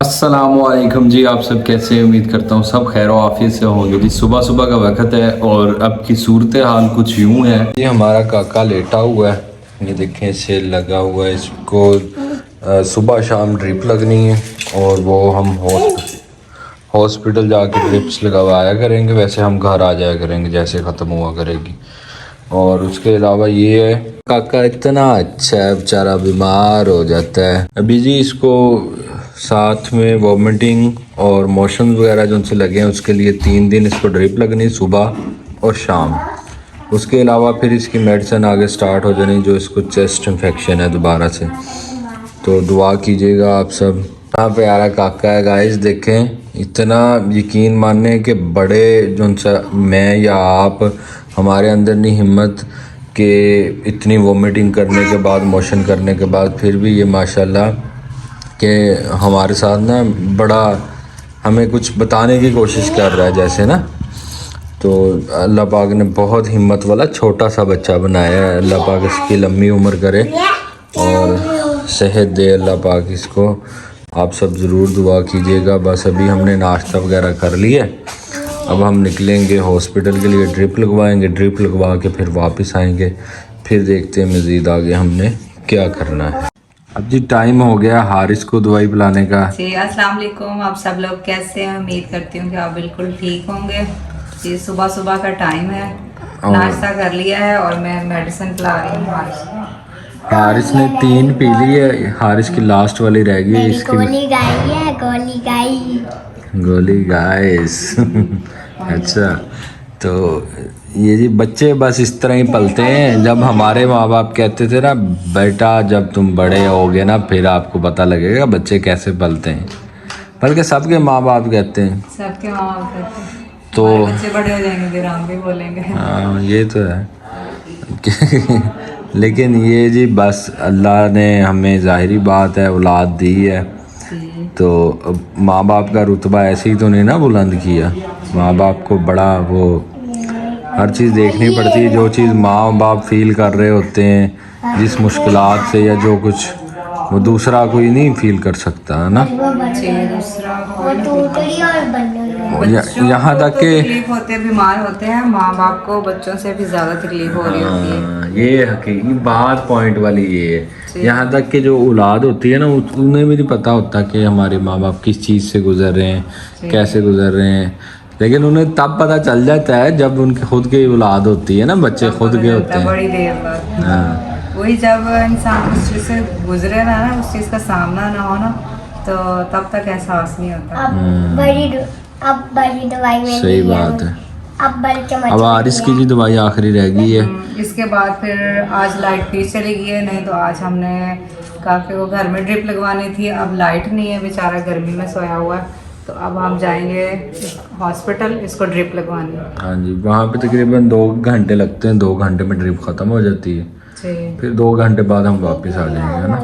अस्सलामुअलैकुम जी। आप सब कैसे हैं? उम्मीद करता हूँ सब खैर आफियत से होंगे जी। सुबह सुबह का वक्त है और अब की सूरत हाल कुछ यूँ है। ये हमारा काका लेटा हुआ है, ये देखें सेल लगा हुआ है। इसको सुबह शाम ड्रिप लगनी है और वो हम हॉस्पिटल जाके ड्रिप्स लगवाया करेंगे। वैसे हम घर आ जाया करेंगे जैसे ख़त्म हुआ करेगी। और उसके अलावा ये है, काका इतना अच्छा है, बेचारा बीमार हो जाता है। अभी जी इसको साथ में वॉमिटिंग और मोशन वगैरह जो उनसे लगे हैं उसके लिए 3 दिन इसको ड्रिप लगनी, सुबह और शाम। उसके अलावा फिर इसकी मेडिसिन आगे स्टार्ट हो जानी जो इसको चेस्ट इन्फेक्शन है दोबारा से। तो दुआ कीजिएगा आप सब। इतना प्यारा काका है गाइस, देखें इतना यकीन मानने के बड़े जो मैं या आप, हमारे अंदर नहीं हिम्मत कि इतनी वोमिटिंग करने के बाद, मोशन करने के बाद फिर भी ये माशाल्लाह कि हमारे साथ ना बड़ा हमें कुछ बताने की कोशिश कर रहा है जैसे ना। तो अल्लाह पाक ने बहुत हिम्मत वाला छोटा सा बच्चा बनाया है। अल्लाह पाक इसकी लंबी उम्र करे और सेहत दे अल्लाह पाक इसको। आप सब ज़रूर दुआ कीजिएगा। बस अभी हमने नाश्ता वगैरह कर लिया, अब हम निकलेंगे हॉस्पिटल के लिए, ड्रिप लगवाएंगे, ड्रिप लगवा के फिर वापस आएंगे, फिर देखते हैं मज़ीद आगे हमने क्या करना है। अब जी टाइम हो गया हारिस को दवाई पिलाने का। जी अस्सलाम वालेकुम, आप सब लोग कैसे हैं? उम्मीद करती हूँ कि आप बिल्कुल ठीक होंगे। ये सुबह सुबह का टाइम है, नाश्ता कर लिया है और मैं मेडिसिन पिला रही हूँ हारिस को। हारिस ने 3 पी ली है, हारिस की लास्ट वाली रह गई है। इसकी गोली गाई है, गोली गाई, गोली गाइस अच्छा, तो ये जी बच्चे बस इस तरह ही पलते हैं। जब हमारे माँ बाप कहते थे ना, बेटा जब तुम बड़े होगे ना फिर आपको पता लगेगा बच्चे कैसे पलते हैं। बल्कि सबके माँ बाप कहते हैं, सबके माँ बाप कहते हैं तो बच्चे बड़े हो जाएंगे फिर हम भी बोलेंगे। हाँ ये तो है लेकिन ये जी बस अल्लाह ने हमें ज़ाहिरी बात है औलाद दी है, तो माँ बाप का रुतबा ऐसे ही तो नहीं ना बुलंद किया। माँ बाप को बड़ा वो हर चीज़ देखनी पड़ती है। जो चीज़ माँ बाप फील कर रहे होते हैं जिस मुश्किलात से या जो कुछ, वो दूसरा कोई नहीं फील कर सकता है ना। यहाँ तक के तकलीफ होते हैं, बीमार होते हैं, माँ बाप को बच्चों से भी ज़्यादा तकलीफ हो रही होती है। ये हकीकी बात पॉइंट वाली ये है। यहाँ तक कि जो औलाद होती है ना, उन्हें भी नहीं पता होता कि हमारे माँ बाप किस चीज़ से गुजर रहे हैं, कैसे गुजर रहे हैं, लेकिन उन्हें तब पता चल जाता है जब उनके खुद की औलाद होती है ना, बच्चे खुद के होते हैं बड़ी देर बाद। हाँ वही जब इंसान उस चीज़ से गुजरे ना, उस चीज़ का सामना ना हो ना, तो तब तक एहसास नहीं होता। अब बड़ी दवाई में सही बात है। अब हारिस की जी दवाई आखिरी रह गई है। इसके बाद फिर आज लाइट फिर चली गई है, नहीं तो आज हमने काके को घर में ड्रिप लगवानी थी। अब लाइट नहीं है, बेचारा गर्मी में सोया हुआ है, तो अब हम जाएंगे हॉस्पिटल इसको ड्रिप लगवाने। हाँ जी, वहाँ पे तकरीबन 2 घंटे लगते हैं, 2 घंटे में ड्रिप ख़त्म हो जाती है, फिर 2 घंटे बाद हम वापस आ जाएंगे, है ना।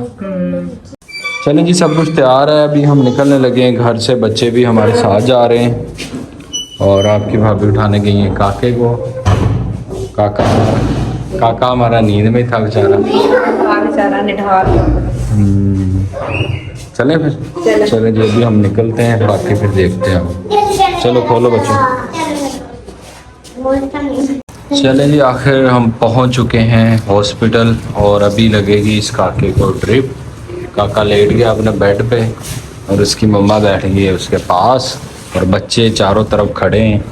चलें जी, सब कुछ तैयार है, अभी हम निकलने लगे हैं घर से। बच्चे भी हमारे साथ जा रहे हैं और आपकी भाभी उठाने गई हैं काके को। काका हमारा नींद में था बेचारा। चलें फिर, चलें जो भी हम निकलते हैं, बाकी फिर देखते हैं। चलो खोलो बच्चों। चलें जी, आखिर हम पहुंच चुके हैं हॉस्पिटल और अभी लगेगी इस काके को ड्रिप। काका लेट गया अपने बेड पे और उसकी मम्मा बैठ गई है उसके पास और बच्चे चारों तरफ खड़े हैं।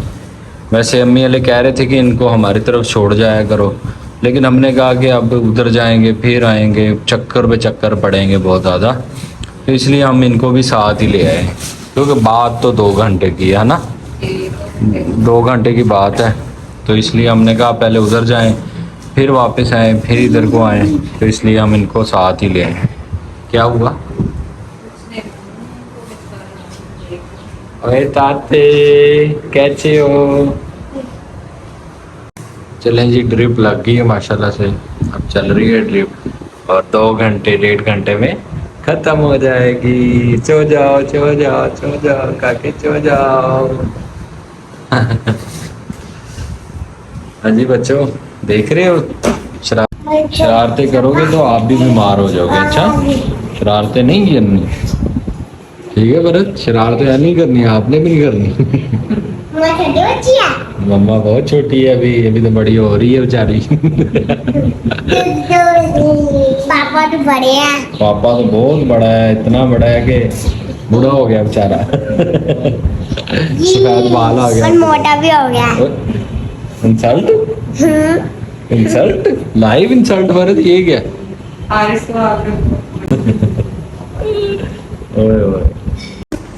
वैसे अम्मी वाले कह रहे थे कि इनको हमारी तरफ छोड़ जाया करो, लेकिन हमने कहा कि अब उधर जाएंगे फिर आएंगे, चक्कर पे चक्कर पड़ेंगे बहुत ज़्यादा, तो इसलिए हम इनको भी साथ ही ले आए। क्योंकि बात तो 2 घंटे की है ना, 2 घंटे की बात है, तो इसलिए हमने कहा पहले उधर जाएं फिर वापस आएँ फिर इधर को आएँ, तो इसलिए हम इनको साथ ही ले आए। क्या हुआ? अरे ताते कैसे हो? चलें जी, ड्रिप लग गई है माशाल्लाह से, अब चल रही है ड्रिप और 2 घंटे 1.5 घंटे में ख़त्म हो जाएगी। सो जाओ सो जाओ सो जाओ काके सो जाओ हाँ जी बच्चों, देख रहे हो शरारतें करोगे तो आप भी बीमार हो जाओगे। अच्छा, शरारतें नहीं करनी, ठीक है भरत, शरारतें तो नहीं करनी, आपने भी नहीं करनी। मैं छोटी बच्ची है। मम्मा बहुत छोटी है अभी, अभी तो बड़ी हो रही है बेचारी। पापा तो बड़े हैं। पापा तो बहुत बड़ा है, इतना बड़ा है कि बूढ़ा हो गया बेचारा। सफेद बाल आ गया और मोटा भी हो गया। Insult, insult, live insult Bharat, ये क्या? हारिस को आप ओए ओए।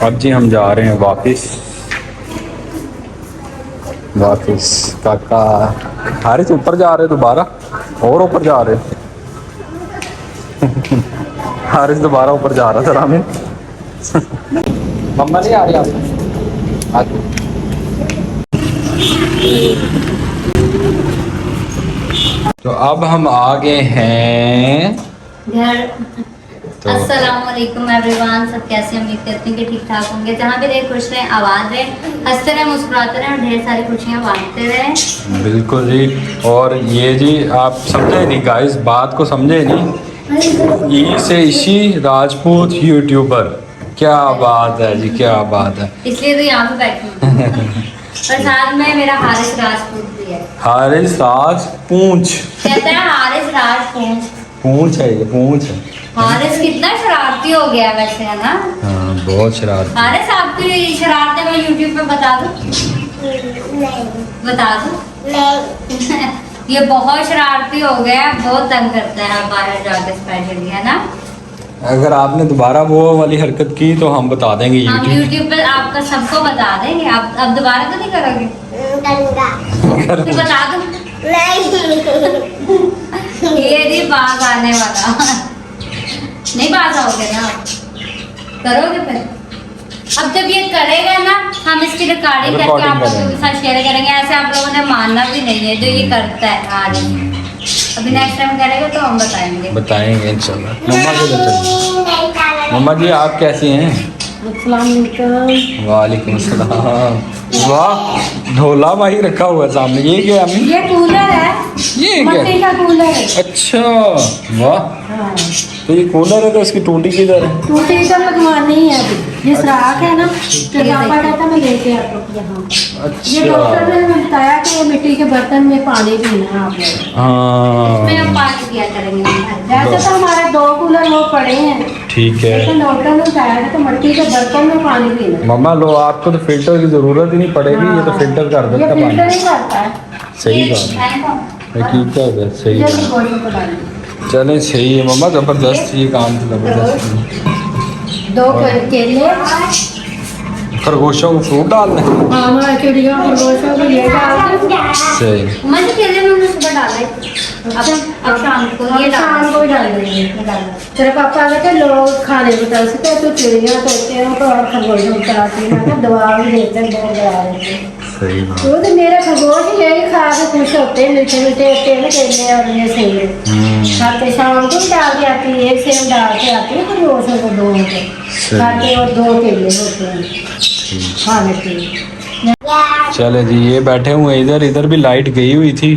अब जी हम जा रहे हैं वापस, वापस। काका हारिस ऊपर जा रहे दोबारा, और ऊपर जा रहे। हारिस दोबारा ऊपर जा रहा था रामिन। मम्मा नहीं आ रही आप? आ जाओ। तो अब हम आ गए हैं घर। तो अस्सलामुअलैकुम एवरीवन, सब कैसे? उम्मीद करती हूँ कि ठीक ठाक होंगे। जहाँ भी रहे खुश रहें, आबाद रहें, हंसते रहें, मुस्कुराते रहें और ढेर सारी खुशियाँ बांटते रहें। बिल्कुल जी। और ये जी आप समझे नहीं गाइस, बात को समझे नहीं। ई से इशी राजपूत यूट्यूबर, क्या बात है जी, क्या बात है। इसलिए तो यहाँ पे बैठी हूँ। और साथ में मेरा हारिस राजपूत भी है। हारिस राज पूंछ, कहते हैं हारिस राजपूत। पूंछ है ये, पूंछ है। हारिस कितना शरारती हो गया है वैसे, है ना? हाँ बहुत शरारती। हारिस आपकी शरारतें मैं यूट्यूब पे बता दूँ? नहीं बता दूँ? नहीं। ये बहुत शरारती हो गया है, बहुत तंग करता है बाहर जाके स्पेशली, है ना? अगर आपने दोबारा वो वाली हरकत की तो हम बता देंगे हम यूट्यूब। यूट्यूब पे आपका सबको बता देंगे। अब दोबारा तो नहीं करोगे? गंगा। फिर बता दूं? नहीं। ये नहीं बाघ आने वाला। नहीं बाज आओगे ना? करोगे फिर? अब जब ये करेगा ना, हम इसकी रिकॉर्डिंग करके रिकॉर्डिंग आप लोगों करेंगे। के साथ शेयर करेंगे। ऐसे आप लोगों ने मानना भी नहीं है जो ये करता है आज। अभी नेक्स्ट टाइम करेगा तो हम बताएंगे। बताएंगे इंशाल्लाह। मम्मा जी चलिए। मम्मा जी आप कैसी हैं? वालेकुम सलाम। वाह, ढोला भाई रखा हुआ है सामने, ये क्या है अम्मी? ये कूलर है, ये मट्टी क्या? का कूलर है। अच्छा वाह। हाँ। तो ये कूलर है तो इसकी टूटी किधर है? टूटी तो लगवानी है अभी। ये सुराख है ना, तो पापा कहता मैं लेके आता हूँ यहाँ। ये डॉक्टर ने अच्छा हमें बताया कि ये मिट्टी के बर्तन में पानी पीना है आप लोग। इसमें हम हाँ पानी पिया करेंगे। वैसे तो हमारे 2 कूलर वो पड़े हैं, ठीक लेकिन है। डॉक्टर ने बताया था तो मिट्टी के बर्तन में पानी पीना है। मम्मा लो, आपको तो फिल्टर की जरूरत ही नहीं पड़ेगी, ये तो फिल्टर कर ये देता फिल्टर पानी। ही करता है। सही बात है, हकीकत है, सही ये बात। गोश्त को डालिए। चले सही है मम्मा, जबरदस्त, ये काम तो जबरदस्त है। 2 केले, खरगोशों को फ्रूट डालना है। हाँ हमारे चिड़ियों खरगोशों को ये डाल दो। सही। मैं तो केले में सुबह डाले, अब शाम को ये हम शाम को ही डाल देंगे। तेरे पापा कहते लोग खाने को तरस के तो चिड़िया तोते हैं तो और खरगोशों को चलाती है, दवा भी देते हैं, बहुत दवा देते हैं। सही बात। वो तो मेरे खरगोश यही खा के खुश होते हैं, मीठे मीठे होते हैं ना केले और ये सही है। खाते शाम को भी डाल के आती है, 1 सेब डाल के आती है खरगोशों को 2 होते खाते और 2 केले होते हैं खाने के लिए। चले जी, ये बैठे हुए इधर, इधर भी लाइट गई हुई थी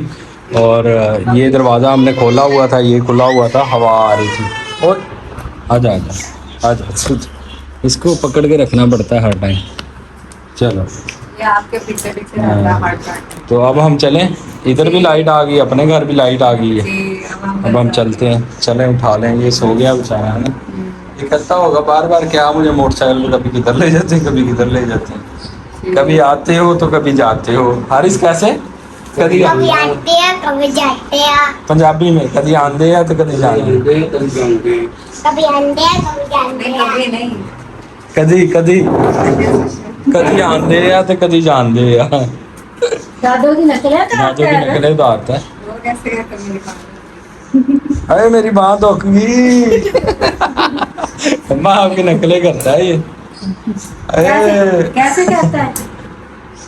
और ये दरवाज़ा हमने खोला हुआ था, ये खुला हुआ था, हवा आ रही थी। और आजा आजा आजा, इसको पकड़ के रखना पड़ता है हर टाइम। चलो ये आपके पीछे पीछे रहता है हर टाइम। तो अब हम चलें, इधर भी लाइट आ गई, अपने घर भी लाइट आ गई है। जी, अब हम चलते हैं, चलें उठा लें, ये सो गया बेचारा है ना। ये करता होगा बार बार, क्या मुझे मोटरसाइकिल पे कभी किधर ले जाते हैं, कभी किधर ले जाते हैं, कभी आते हो तो कभी जाते हो। हारिस कैसे? कभी कभी आते हैं कभी जाते हैं। पंजाबी में कभी आंदे हैं तो कभी जाने, कभी आते हैं कभी जाते हैं। कभी नहीं। कभी कभी कभी आंदे हैं तो कभी जानदे हैं। दादू की नकल है तो ना जो भी निकले तो आता है। वो कैसे है कभी निकाल। अरे मेरी बात दुख गई। अम्मा आपकी नकलें करता है ये। अरे कैसे कहता है?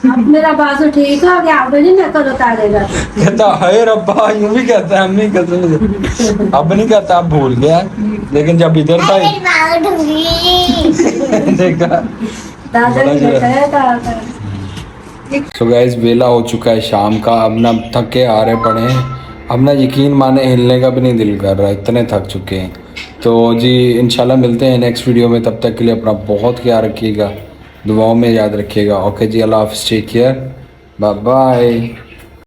अब मेरा बाजू ठीक हो गया, अब नहीं नकल उतारेगा। कहता है रब्बा, यूं भी कहता है अम्मी कसम से। अब नहीं कहता, अब भूल गया, लेकिन जब इधर था मेरी बात ढूंढी। देखा। दादा की नकल है दादा। तो गाइस वेला हो चुका है शाम का, अब ना थके आ रहे पड़े हैं, अब ना यकीन माने हिलने का भी नहीं दिल कर रहा, इतने थक चुके हैं। तो जी इंशाल्लाह मिलते हैं नेक्स्ट वीडियो में, तब तक के लिए अपना बहुत ख्याल रखिएगा, दुआओं में याद रखिएगा। ओके जी, अल्लाह हाफ़िज़, टेक केयर, बाय बाय।